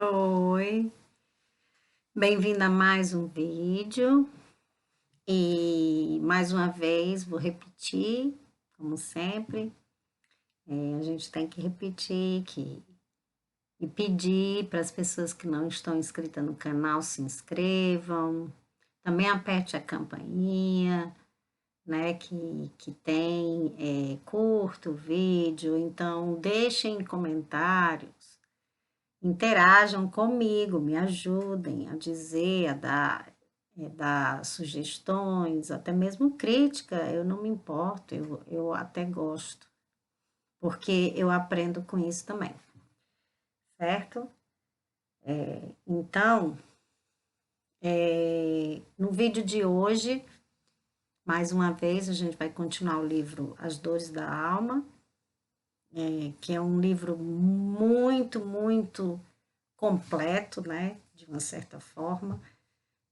Oi, bem-vinda a mais um vídeo e mais uma vez vou repetir, como sempre, a gente tem que repetir e pedir para as pessoas que não estão inscritas no canal se inscrevam, também aperte a campainha, né, que tem, curta o vídeo, então deixem comentários. Interajam comigo, me ajudem a dizer, dar sugestões, até mesmo crítica, eu não me importo, eu até gosto, porque eu aprendo com isso também, certo? Então, no vídeo de hoje, mais uma vez, a gente vai continuar o livro As Dores da Alma, que é um livro muito completo, né? De uma certa forma,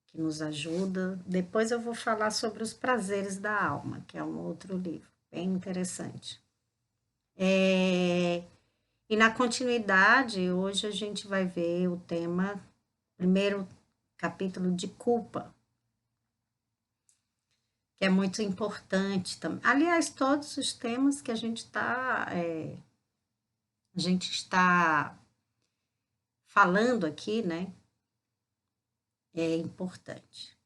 que nos ajuda. Depois eu vou falar sobre os prazeres da alma, que é um outro livro, bem interessante. E na continuidade, hoje a gente vai ver o tema, primeiro capítulo de culpa, que é muito importante também. Aliás, todos os temas que a gente está falando aqui, né, é importante.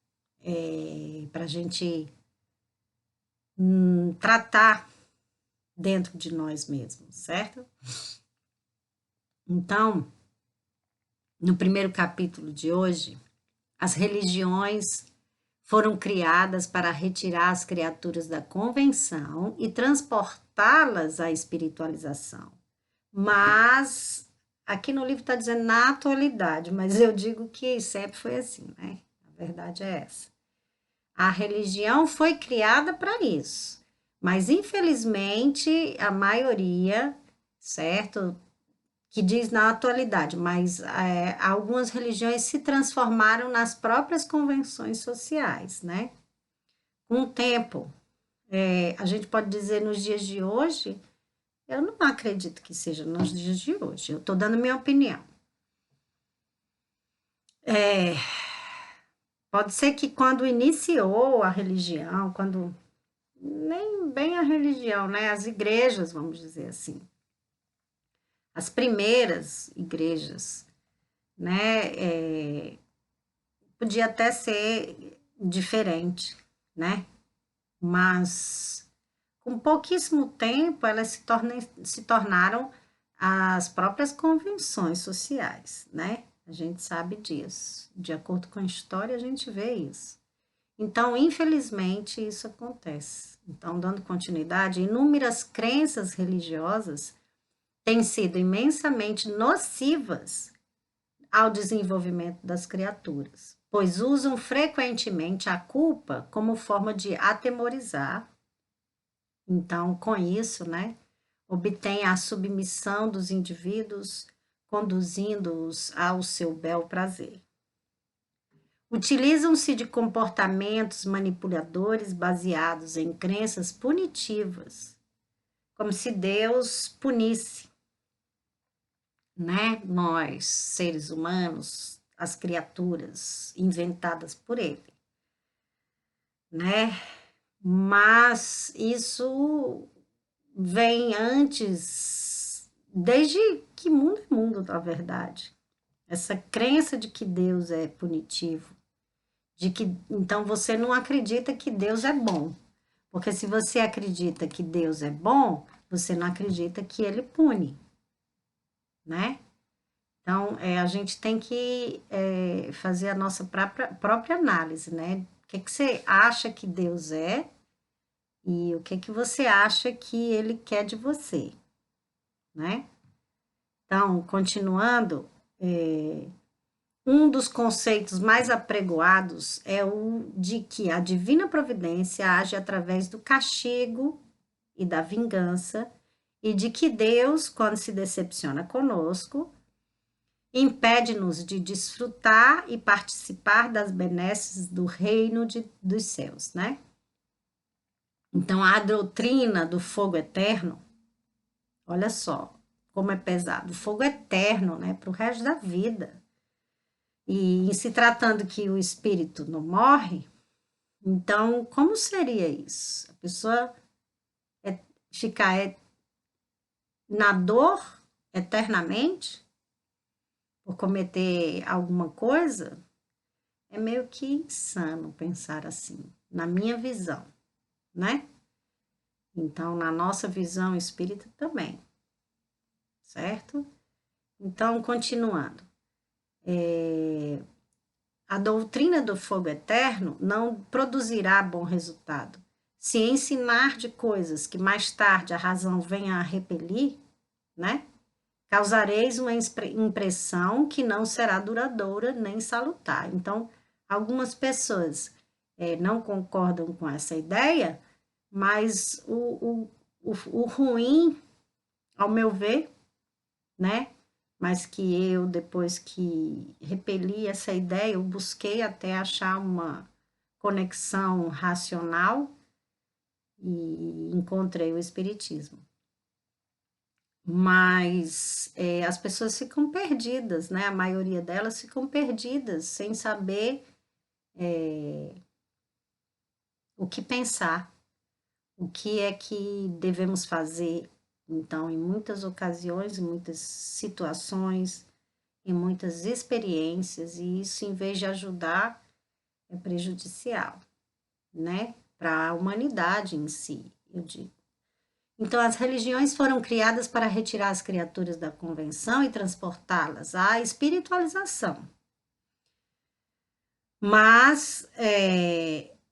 Para a gente tratar dentro de nós mesmos, certo? Então, no primeiro capítulo de hoje, as religiões foram criadas para retirar as criaturas da convenção e transportá-las à espiritualização. Mas, aqui no livro está dizendo na atualidade, mas eu digo que sempre foi assim, né? A verdade é essa. A religião foi criada para isso, mas infelizmente a maioria, certo? Que diz na atualidade, mas algumas religiões se transformaram nas próprias convenções sociais, né? Com o tempo, a gente pode dizer nos dias de hoje, eu não acredito que seja nos dias de hoje, eu estou dando minha opinião. Pode ser que quando iniciou a religião, quando nem bem a religião, né? As igrejas, vamos dizer assim, as primeiras igrejas, né? Podia até ser diferente, né? Mas com pouquíssimo tempo elas se tornaram as próprias convenções sociais, né? A gente sabe disso. De acordo com a história, a gente vê isso. Então, infelizmente, isso acontece. Então, dando continuidade, inúmeras crenças religiosas têm sido imensamente nocivas ao desenvolvimento das criaturas, pois usam frequentemente a culpa como forma de atemorizar. Então, com isso, né, obtém a submissão dos indivíduos, conduzindo-os ao seu bel prazer. Utilizam-se de comportamentos manipuladores baseados em crenças punitivas, como se Deus punisse, né, nós, seres humanos, as criaturas inventadas por ele, né? Mas isso vem antes, desde que mundo é mundo, na verdade. Essa crença de que Deus é punitivo, de que então você não acredita que Deus é bom. Porque se você acredita que Deus é bom, você não acredita que ele pune, né? Então, a gente tem que fazer a nossa própria análise, né? O que você acha que Deus é e o que você acha que ele quer de você, né? Então, continuando, um dos conceitos mais apregoados é o de que a divina providência age através do castigo e da vingança, e de que Deus, quando se decepciona conosco, impede-nos de desfrutar e participar das benesses do reino dos céus, né? Então, a doutrina do fogo eterno, olha só, como é pesado. O fogo é eterno, né? Para o resto da vida. E em se tratando que o espírito não morre, então como seria isso? A pessoa é, ficar na dor eternamente por cometer alguma coisa? É meio que insano pensar assim, na minha visão, né? Então, na nossa visão espírita também, certo? Então, continuando. A doutrina do fogo eterno não produzirá bom resultado. Se ensinar de coisas que mais tarde a razão venha a repelir, né? Causareis uma impressão que não será duradoura nem salutar. Então, algumas pessoas não concordam com essa ideia, mas o ruim, ao meu ver, né? Mas que eu, depois que repeli essa ideia, eu busquei até achar uma conexão racional e encontrei o Espiritismo. Mas as pessoas ficam perdidas, né? A maioria delas ficam perdidas, sem saber o que pensar, o que é que devemos fazer. Então, em muitas ocasiões, em muitas situações, em muitas experiências, e isso, em vez de ajudar, é prejudicial, né? Para a humanidade em si, eu digo. Então, as religiões foram criadas para retirar as criaturas da convenção e transportá-las à espiritualização. Mas,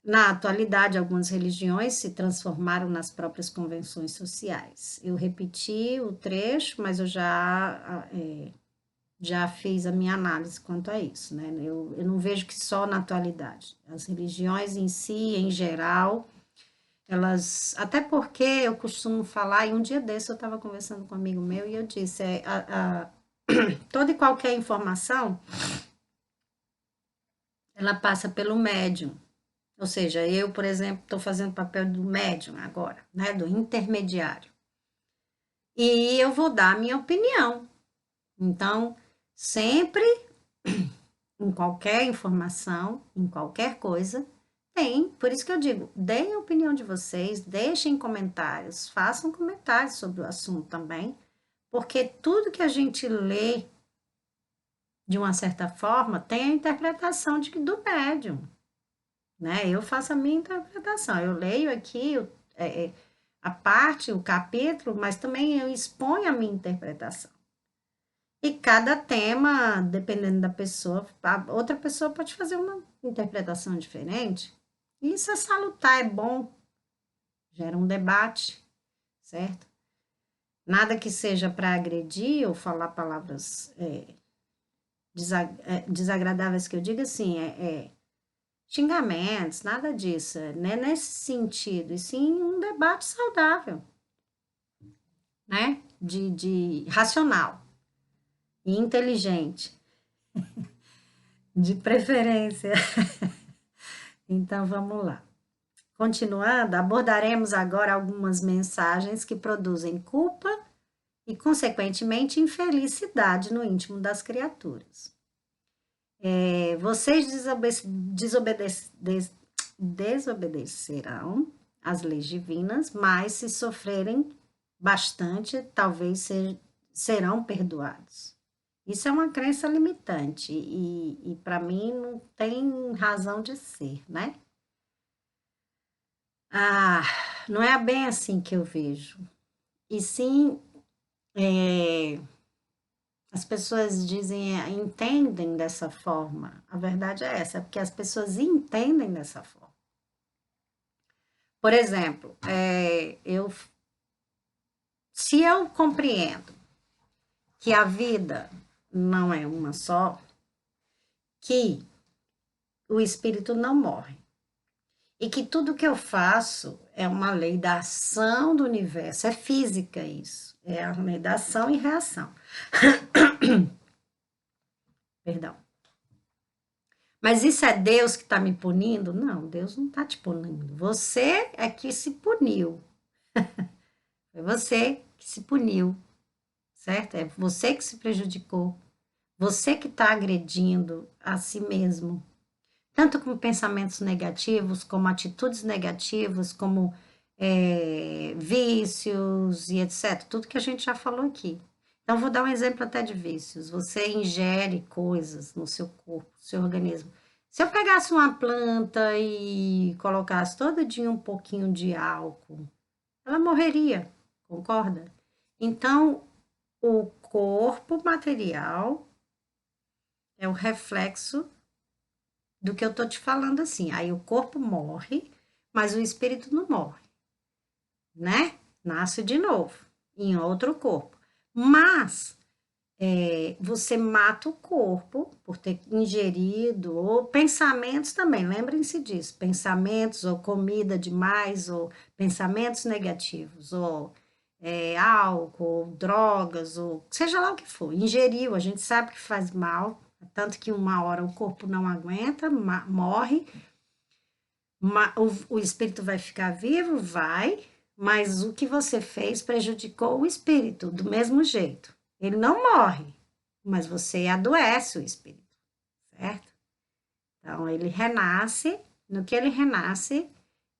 na atualidade, algumas religiões se transformaram nas próprias convenções sociais. Eu repeti o trecho, mas eu já fiz a minha análise quanto a isso, né? Eu não vejo que só na atualidade. As religiões em si, em geral, elas. Até porque eu costumo falar, e um dia desse eu estava conversando com um amigo meu e eu disse: toda e qualquer informação ela passa pelo médium. Ou seja, eu, por exemplo, estou fazendo o papel do médium agora, né? Do intermediário. E eu vou dar a minha opinião. Então, sempre em qualquer informação, em qualquer coisa, tem. Por isso que eu digo, deem a opinião de vocês, deixem comentários, façam comentários sobre o assunto também, porque tudo que a gente lê, de uma certa forma, tem a interpretação do médium, né? Eu faço a minha interpretação, eu leio aqui a parte, o capítulo, mas também eu exponho a minha interpretação. E cada tema, dependendo da pessoa, a outra pessoa pode fazer uma interpretação diferente. Isso é salutar, é bom, gera um debate, certo? Nada que seja para agredir ou falar palavras desagradáveis que eu diga assim, xingamentos, nada disso, né? Nesse sentido, e sim um debate saudável, né? De racional e inteligente, de preferência. Então, vamos lá. Continuando, abordaremos agora algumas mensagens que produzem culpa e, consequentemente, infelicidade no íntimo das criaturas. Vocês desobedecerão às leis divinas, mas se sofrerem bastante, talvez serão perdoados. Isso é uma crença limitante e para mim não tem razão de ser, né? Ah, não é bem assim que eu vejo. E sim, as pessoas dizem, entendem dessa forma. A verdade é essa, é porque as pessoas entendem dessa forma. Por exemplo, se eu compreendo que a vida não é uma só, que o espírito não morre, e que tudo que eu faço é uma lei da ação do universo, é física isso, é a lei da ação e reação. Perdão. Mas isso é Deus que está me punindo? Não, Deus não está te punindo. Você é que se puniu. Foi você que se puniu, certo? É você que se prejudicou, você que está agredindo a si mesmo, tanto com pensamentos negativos, como atitudes negativas, como vícios e etc. Tudo que a gente já falou aqui. Então, vou dar um exemplo até de vícios. Você ingere coisas no seu corpo, no seu organismo. Se eu pegasse uma planta e colocasse todo dia um pouquinho de álcool, ela morreria, concorda? Então, o corpo material é o reflexo do que eu tô te falando assim. Aí o corpo morre, mas o espírito não morre, né? Nasce de novo em outro corpo. Mas você mata o corpo por ter ingerido, ou pensamentos também, lembrem-se disso, pensamentos, ou comida demais, ou pensamentos negativos, ou álcool, ou drogas, ou seja lá o que for, ingeriu, a gente sabe que faz mal, tanto que uma hora o corpo não aguenta, morre, o espírito vai ficar vivo? Vai, mas o que você fez prejudicou o espírito do mesmo jeito. Ele não morre, mas você adoece o espírito, certo? Então, ele renasce, no que ele renasce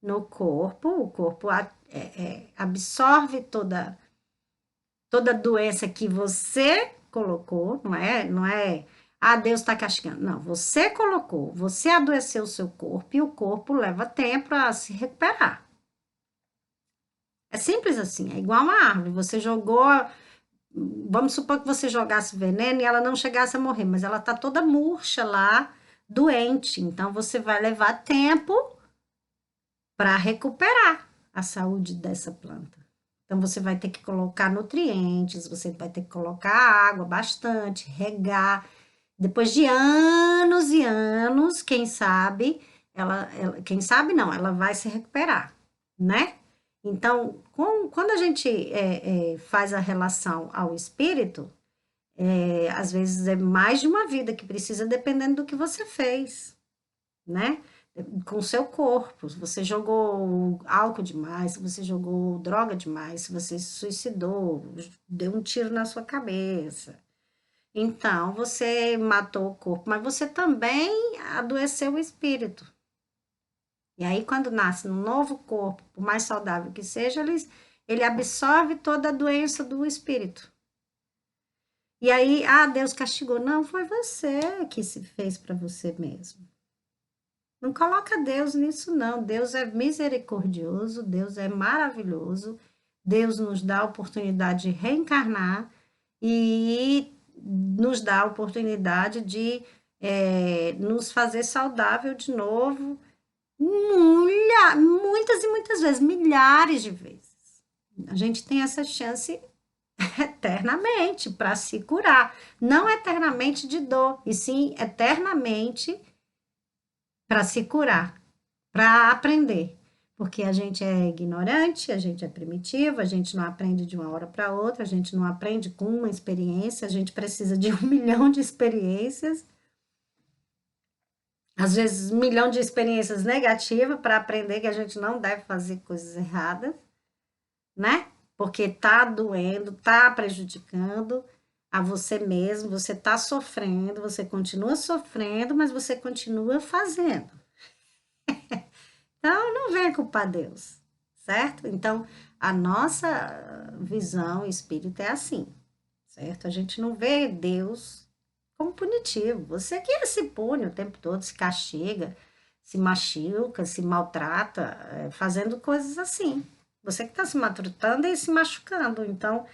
no corpo, o corpo absorve toda doença que você colocou, não é, Deus está castigando. Não, você colocou, você adoeceu o seu corpo e o corpo leva tempo a se recuperar. É simples assim, é igual uma árvore. Você jogou, vamos supor que você jogasse veneno e ela não chegasse a morrer, mas ela está toda murcha lá, doente. Então você vai levar tempo para recuperar a saúde dessa planta. Então você vai ter que colocar nutrientes, você vai ter que colocar água bastante, regar. Depois de anos e anos, quem sabe, quem sabe não, ela vai se recuperar, né? Então, quando a gente faz a relação ao espírito, às vezes é mais de uma vida que precisa, dependendo do que você fez, né? Com o seu corpo. Se você jogou álcool demais, se você jogou droga demais, se você se suicidou, deu um tiro na sua cabeça. Então, você matou o corpo, mas você também adoeceu o espírito. E aí, quando nasce um novo corpo, por mais saudável que seja, ele absorve toda a doença do espírito. E aí, Deus castigou. Não, foi você que se fez para você mesmo. Não coloca Deus nisso, não. Deus é misericordioso, Deus é maravilhoso, Deus nos dá a oportunidade de reencarnar e nos dá a oportunidade de nos fazer saudável de novo, muitas e muitas vezes, milhares de vezes. A gente tem essa chance eternamente para se curar, não eternamente de dor, e sim eternamente para se curar, para aprender. Porque a gente é ignorante, a gente é primitivo, a gente não aprende de uma hora para outra, a gente não aprende com uma experiência, a gente precisa de 1 milhão de experiências, às vezes 1 milhão de experiências negativas para aprender que a gente não deve fazer coisas erradas, né? Porque tá doendo, tá prejudicando a você mesmo, você tá sofrendo, você continua sofrendo, mas você continua fazendo. Então, não venha culpar Deus, certo? Então, a nossa visão espírita é assim, certo? A gente não vê Deus como punitivo. Você que se pune o tempo todo, se castiga, se machuca, se maltrata, fazendo coisas assim. Você que está se maltratando e se machucando. Então,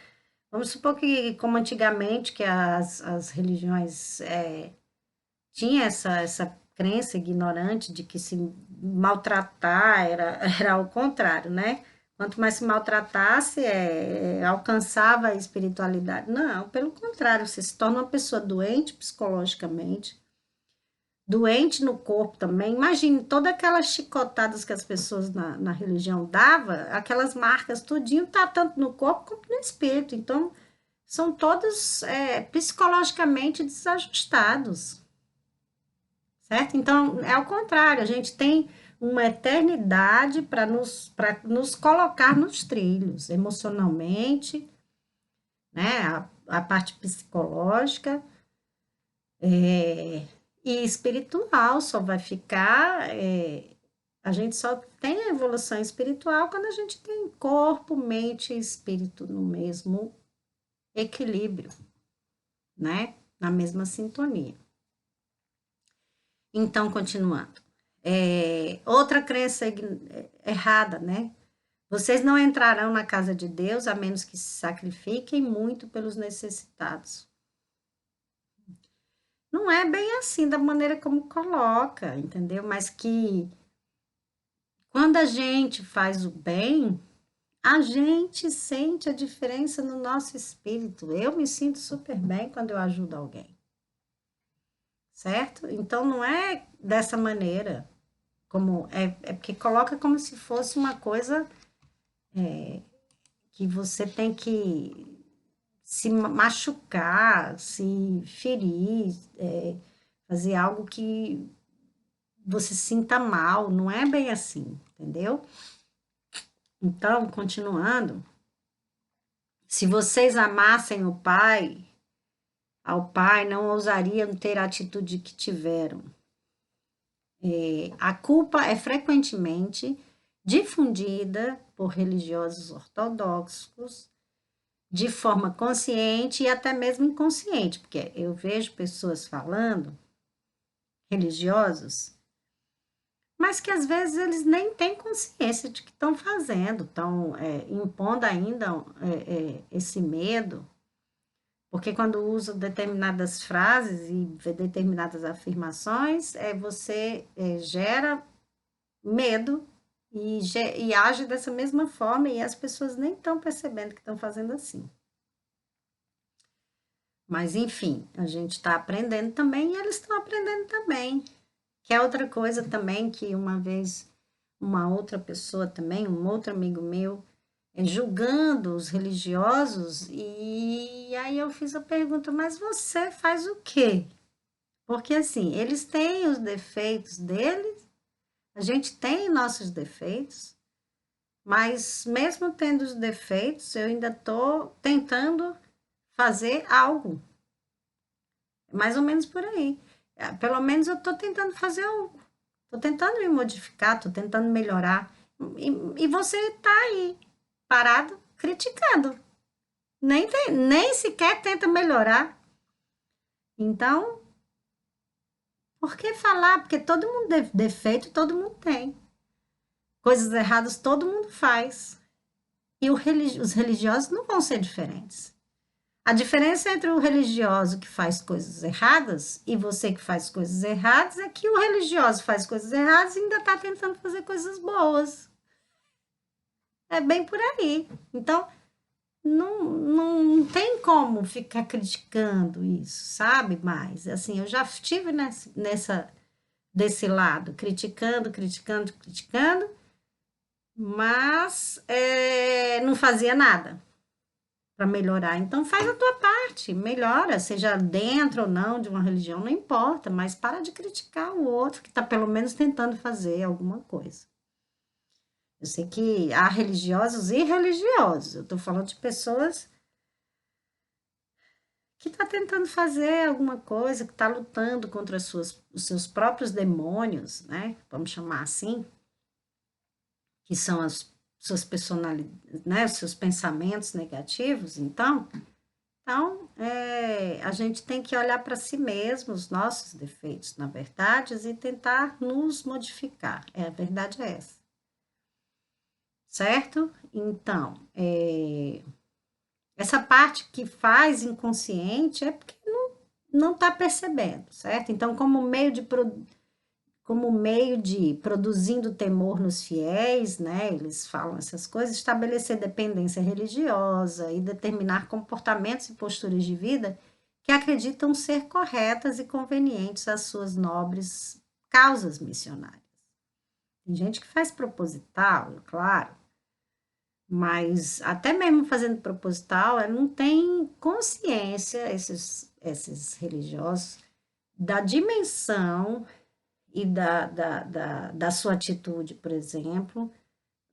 vamos supor que, como antigamente, que as religiões tinha essa crença ignorante de que se maltratar era ao contrário, né? Quanto mais se maltratasse, alcançava a espiritualidade. Não, pelo contrário, você se torna uma pessoa doente psicologicamente, doente no corpo também. Imagine todas aquelas chicotadas que as pessoas na religião davam, aquelas marcas, tudinho, tá tanto no corpo como no espírito. Então, são todos psicologicamente desajustados. Certo? Então, é o contrário, a gente tem uma eternidade para nos colocar nos trilhos, emocionalmente, né? a parte psicológica e espiritual só vai ficar. A gente só tem a evolução espiritual quando a gente tem corpo, mente e espírito no mesmo equilíbrio, né? Na mesma sintonia. Então, continuando. Outra crença errada, né? Vocês não entrarão na casa de Deus a menos que se sacrifiquem muito pelos necessitados. Não é bem assim da maneira como coloca, entendeu? Mas que quando a gente faz o bem, a gente sente a diferença no nosso espírito. Eu me sinto super bem quando eu ajudo alguém, certo? Então não é dessa maneira, como é porque coloca como se fosse uma coisa que você tem que se machucar, se ferir, fazer algo que você sinta mal. Não é bem assim, entendeu? Então, continuando, se vocês amassem ao Pai não ousariam ter a atitude que tiveram. A culpa é frequentemente difundida por religiosos ortodoxos de forma consciente e até mesmo inconsciente, porque eu vejo pessoas falando, religiosos, mas que às vezes eles nem têm consciência de que estão fazendo, estão impondo ainda esse medo, porque quando usa determinadas frases e determinadas afirmações, você gera medo e age dessa mesma forma e as pessoas nem estão percebendo que estão fazendo assim. Mas, enfim, a gente está aprendendo também e eles estão aprendendo também. Que é outra coisa também que uma vez uma outra pessoa também, um outro amigo meu, julgando os religiosos, e aí eu fiz a pergunta, mas você faz o quê? Porque assim, eles têm os defeitos deles, a gente tem nossos defeitos, mas mesmo tendo os defeitos, eu ainda estou tentando fazer algo, mais ou menos por aí. Pelo menos eu estou tentando fazer algo, estou tentando me modificar, estou tentando melhorar, e você está aí, parado, criticando. Nem sequer tenta melhorar. Então, por que falar? Porque todo mundo defeito, todo mundo tem. Coisas erradas todo mundo faz. E os religiosos não vão ser diferentes. A diferença entre o religioso que faz coisas erradas e você que faz coisas erradas é que o religioso faz coisas erradas e ainda está tentando fazer coisas boas. É bem por aí. Então, não tem como ficar criticando isso, sabe? Mas, assim, eu já estive desse lado, criticando, mas não fazia nada para melhorar. Então, faz a tua parte, melhora, seja dentro ou não de uma religião, não importa, mas para de criticar o outro que está pelo menos tentando fazer alguma coisa. Eu sei que há religiosos e religiosos, eu estou falando de pessoas que está tentando fazer alguma coisa, que está lutando contra os seus próprios demônios, né? Vamos chamar assim, que são as suas personalidades, né? Os seus pensamentos negativos. Então, a gente tem que olhar para si mesmo, os nossos defeitos, na verdade, e tentar nos modificar. A verdade é essa. Certo? Então, essa parte que faz inconsciente é porque não está percebendo, certo? Então, como meio de produzindo temor nos fiéis, né? Eles falam essas coisas, estabelecer dependência religiosa e determinar comportamentos e posturas de vida que acreditam ser corretas e convenientes às suas nobres causas missionárias. Tem gente que faz proposital, é claro, mas até mesmo fazendo proposital, não tem consciência, esses religiosos, da dimensão e da sua atitude, por exemplo,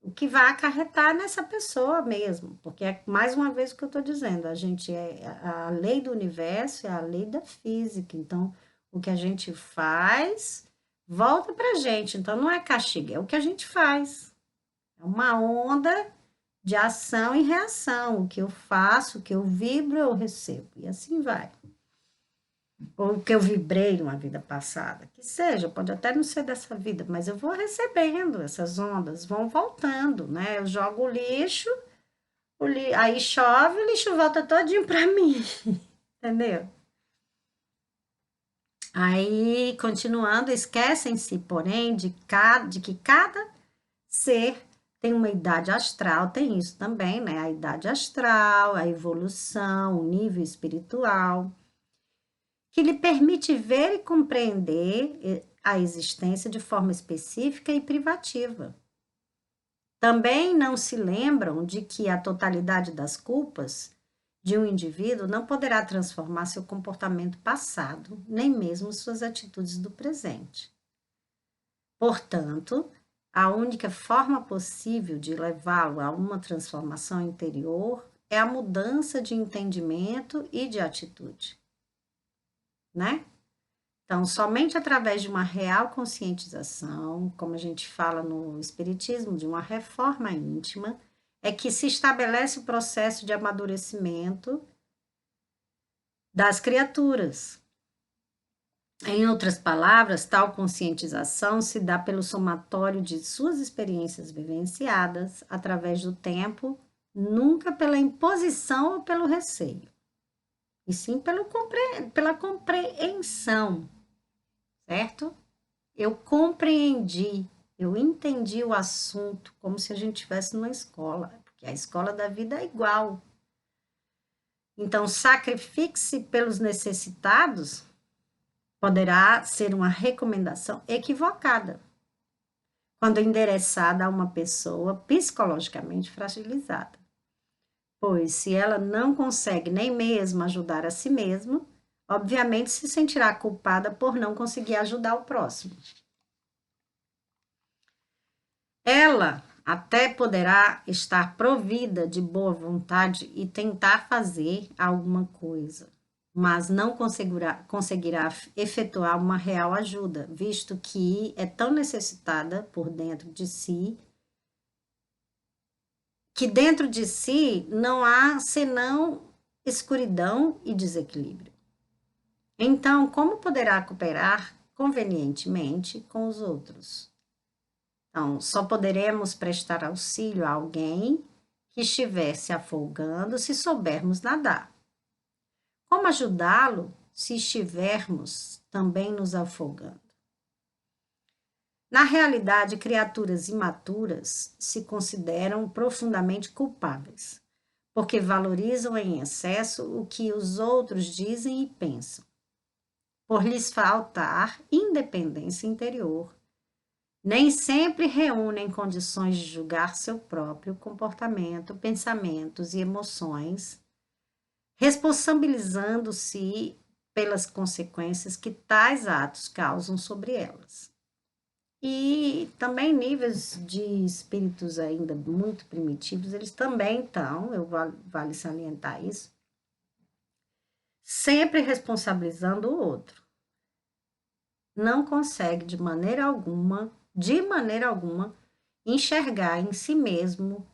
o que vai acarretar nessa pessoa mesmo, porque é mais uma vez o que eu estou dizendo, a lei do universo é a lei da física, então o que a gente faz volta para a gente, então não é castigo, é o que a gente faz, é uma onda de ação e reação, o que eu faço, o que eu vibro, eu recebo, e assim vai. Ou o que eu vibrei numa vida passada, que seja, pode até não ser dessa vida, mas eu vou recebendo essas ondas, vão voltando, né? Eu jogo o lixo, aí chove, o lixo volta todinho para mim, entendeu? Aí, continuando, esquecem-se, porém, de que cada ser tem uma idade astral, tem isso também, né? A idade astral, a evolução, o nível espiritual, que lhe permite ver e compreender a existência de forma específica e privativa. Também não se lembram de que a totalidade das culpas de um indivíduo não poderá transformar seu comportamento passado, nem mesmo suas atitudes do presente. Portanto, a única forma possível de levá-lo a uma transformação interior é a mudança de entendimento e de atitude, né? Então, somente através de uma real conscientização, como a gente fala no Espiritismo, de uma reforma íntima, é que se estabelece o processo de amadurecimento das criaturas. Em outras palavras, tal conscientização se dá pelo somatório de suas experiências vivenciadas através do tempo, nunca pela imposição ou pelo receio, e sim pela compreensão, certo? Eu compreendi, eu entendi o assunto como se a gente estivesse numa escola, porque a escola da vida é igual. Então, sacrifique-se pelos necessitados poderá ser uma recomendação equivocada, quando endereçada a uma pessoa psicologicamente fragilizada. Pois, se ela não consegue nem mesmo ajudar a si mesma, obviamente se sentirá culpada por não conseguir ajudar o próximo. Ela até poderá estar provida de boa vontade e tentar fazer alguma coisa, mas não conseguirá efetuar uma real ajuda, visto que é tão necessitada por dentro de si, que dentro de si não há senão escuridão e desequilíbrio. Então, como poderá cooperar convenientemente com os outros? Então, só poderemos prestar auxílio a alguém que estiver se afogando se soubermos nadar. Como ajudá-lo se estivermos também nos afogando? Na realidade, criaturas imaturas se consideram profundamente culpáveis, porque valorizam em excesso o que os outros dizem e pensam, por lhes faltar independência interior. Nem sempre reúnem condições de julgar seu próprio comportamento, pensamentos e emoções, responsabilizando-se pelas consequências que tais atos causam sobre elas. E também níveis de espíritos ainda muito primitivos, eles também estão, vale salientar isso, sempre responsabilizando o outro. Não consegue de maneira alguma, enxergar em si mesmo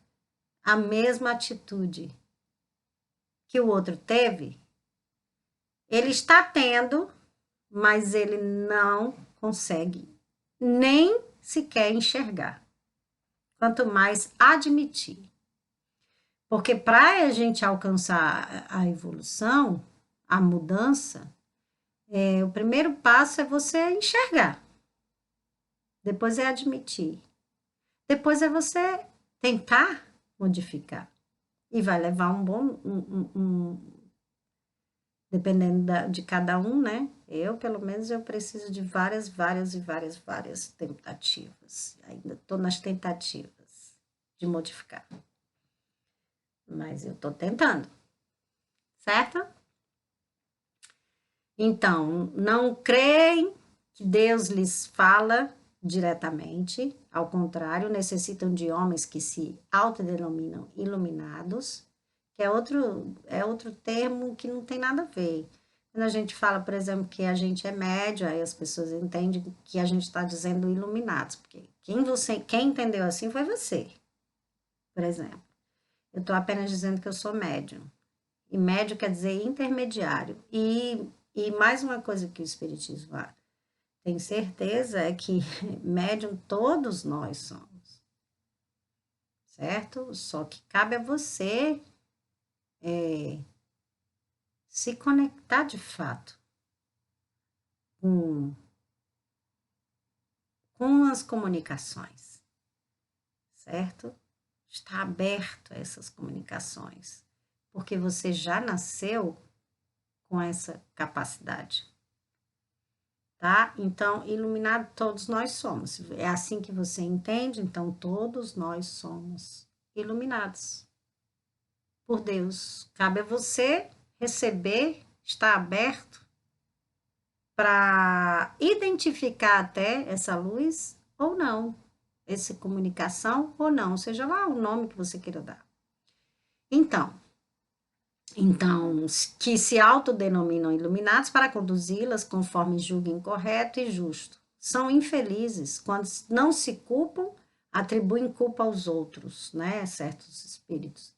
a mesma atitude que o outro teve. Ele está tendo, mas ele não consegue nem sequer enxergar, quanto mais admitir. Porque para a gente alcançar a evolução, a mudança, o primeiro passo é você enxergar, depois é admitir, depois é você tentar modificar. E vai levar dependendo de cada um, né? Pelo menos, eu preciso de várias tentativas. Ainda estou nas tentativas de modificar. Mas eu estou tentando, certo? Então, não creem que Deus lhes fala diretamente, Ao contrário, necessitam de homens que se autodenominam iluminados, que é outro termo que não tem nada a ver. Quando a gente fala, por exemplo, que a gente é médio, aí as pessoas entendem que a gente está dizendo iluminados, porque quem entendeu assim foi você, por exemplo. Eu estou apenas dizendo que eu sou médium. E médio quer dizer intermediário. E mais uma coisa que o Espiritismo tem certeza é que médium todos nós somos, certo? Só que cabe a você se conectar de fato com, com as comunicações, certo? Está aberto a essas comunicações, porque você já nasceu com essa capacidade, tá? Então, iluminado todos nós somos. É assim que você entende? Então, todos nós somos iluminados por Deus. Cabe a você receber, estar aberto para identificar até essa luz ou não, essa comunicação ou não, seja lá o nome que você queira dar. Então, que se autodenominam iluminados para conduzi-las conforme julguem correto e justo. São infelizes quando não se culpam, atribuem culpa aos outros, né? Certos espíritos.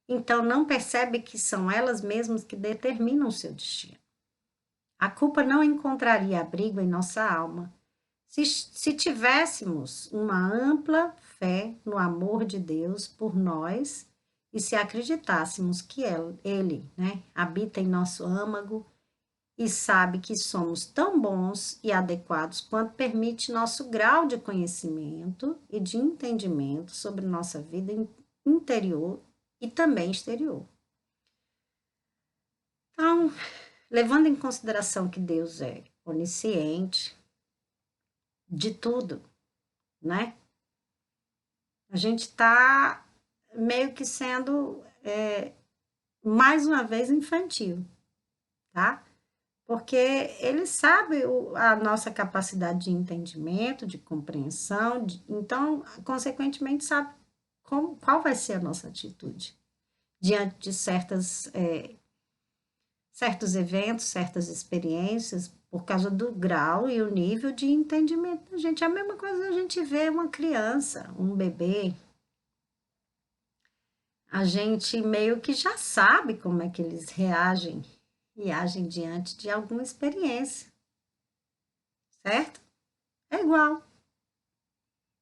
Então, não percebe que são elas mesmas que determinam seu destino. A culpa não encontraria abrigo em nossa alma se tivéssemos uma ampla fé no amor de Deus por nós e se acreditássemos que ele, né, habita em nosso âmago e sabe que somos tão bons e adequados quanto permite nosso grau de conhecimento e de entendimento sobre nossa vida interior e também exterior. Então, levando em consideração que Deus é onisciente de tudo, né? A gente está meio que sendo, mais uma vez, infantil, tá? Porque ele sabe a nossa capacidade de entendimento, de compreensão, então, consequentemente, sabe qual vai ser a nossa atitude diante de certos eventos, certas experiências, por causa do grau e o nível de entendimento da gente. É a mesma coisa a gente vê uma criança, um bebê, a gente meio que já sabe como é que eles reagem e agem diante de alguma experiência, certo? É igual.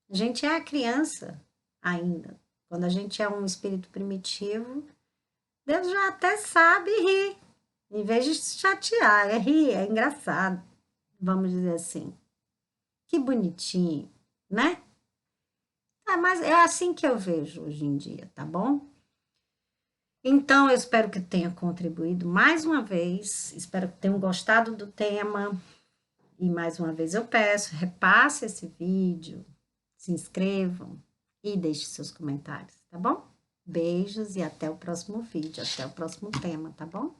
A gente é a criança ainda. Quando a gente é um espírito primitivo, Deus já até sabe rir. Em vez de se chatear, é rir, é engraçado, vamos dizer assim. Que bonitinho, né? Mas é assim que eu vejo hoje em dia, tá bom? Então, eu espero que tenha contribuído mais uma vez, espero que tenham gostado do tema. E mais uma vez eu peço, repasse esse vídeo, se inscrevam e deixe seus comentários, tá bom? Beijos e até o próximo vídeo, até o próximo tema, tá bom?